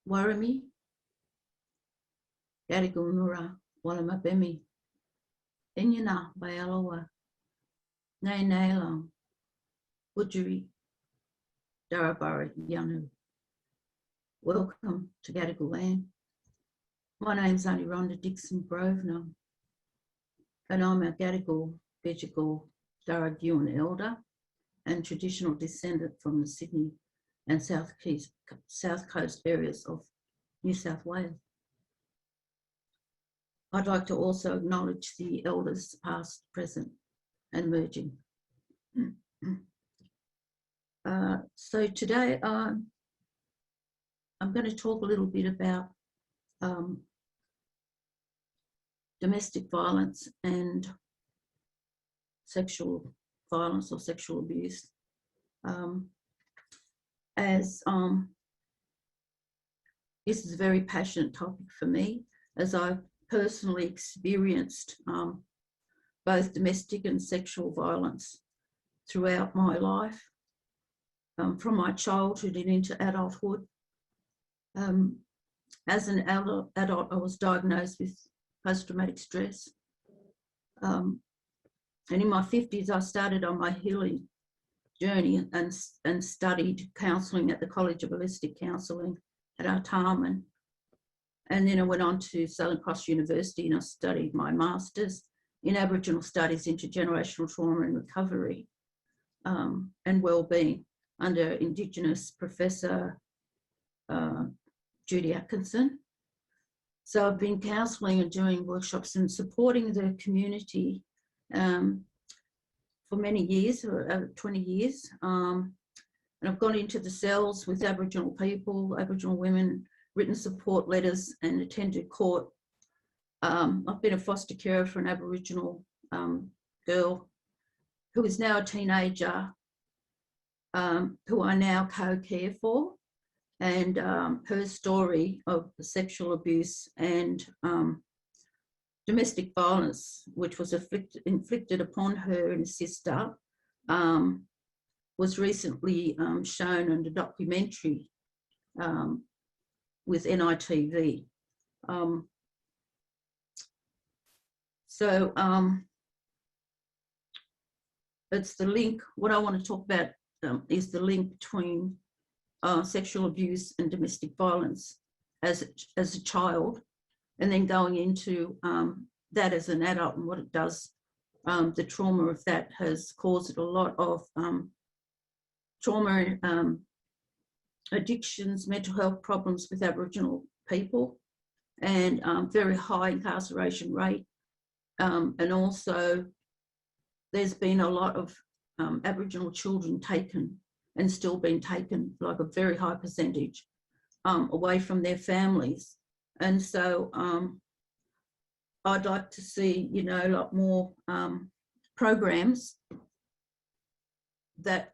Warami, Gadigal Nura, Walamabemi, Inyana, Bayalawa, Nay Nailang, Budjuri, Darabara, Yanu. Welcome to Gadigal land. My name's Aunty Rhonda Dixon-Grovenor, and I'm a Gadigal, Bidjigal, Yuin Elder and traditional descendant from the Sydney and South Coast areas of New South Wales. I'd like to also acknowledge the elders past, present and emerging. So today I'm going to talk a little bit about domestic violence and sexual violence or sexual abuse. This is a very passionate topic for me, as I've personally experienced both domestic and sexual violence throughout my life, from my childhood and into adulthood. As an adult, I was diagnosed with post-traumatic stress. And in my 50s, I started on my healing journey and studied counselling at the College of Holistic Counselling at Artarmon. And then I went on to Southern Cross University and I studied my Masters in Aboriginal Studies, Intergenerational Trauma and Recovery and Wellbeing under Indigenous Professor Judy Atkinson. So I've been counselling and doing workshops and supporting the community for many years, over 20 years. And I've gone into the cells with Aboriginal people, Aboriginal women, written support letters and attended court. I've been a foster carer for an Aboriginal girl who is now a teenager, who I now co-care for. And her story of sexual abuse and domestic violence, which was inflicted upon her and her sister, was recently shown in a documentary with NITV. It's the link. What I want to talk about is the link between sexual abuse and domestic violence as a child, and then going into that as an adult and what it does. The trauma of that has caused a lot of trauma, addictions, mental health problems with Aboriginal people, and very high incarceration rate. And also there's been a lot of Aboriginal children taken and still being taken, like a very high percentage, away from their families. And so I'd like to see, a lot more programs that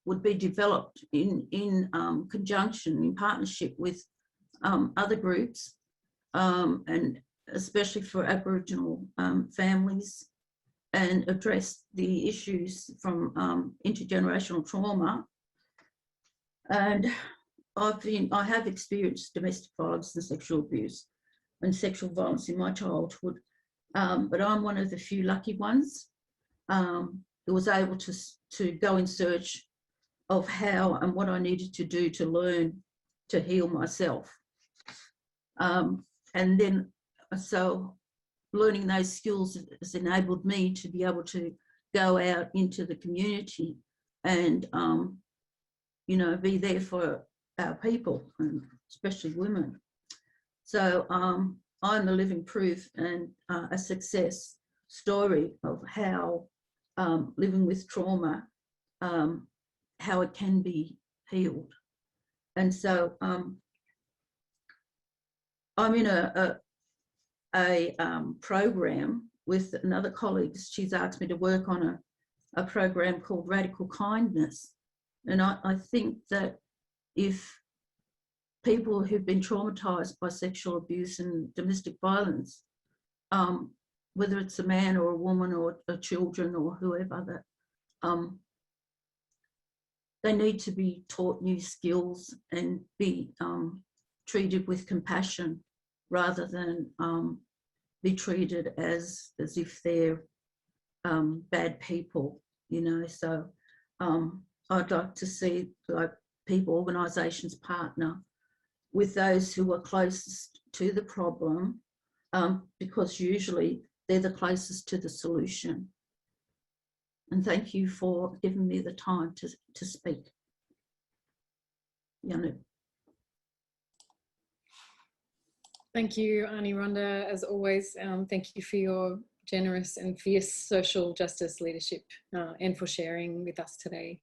would be developed in conjunction, in partnership with other groups, and especially for Aboriginal families, and address the issues from intergenerational trauma. And I have experienced domestic violence and sexual abuse and sexual violence in my childhood, but I'm one of the few lucky ones who was able to go in search of how and what I needed to do to learn to heal myself. And then, so learning those skills has enabled me to be able to go out into the community and, be there for our people, and especially women. So I'm a living proof and a success story of how living with trauma, how it can be healed. And so I'm in a program with another colleague. She's asked me to work on a program called Radical Kindness. And I think that if people who've been traumatised by sexual abuse and domestic violence, whether it's a man or a woman or children or whoever, that they need to be taught new skills and be treated with compassion rather than be treated as if they're bad people, you know. So I'd like to see like people, organisations partner with those who are closest to the problem, because usually they're the closest to the solution. And thank you for giving me the time to speak. Yanu. Thank you, Aunty Rhonda, as always. Thank you for your generous and fierce social justice leadership and for sharing with us today.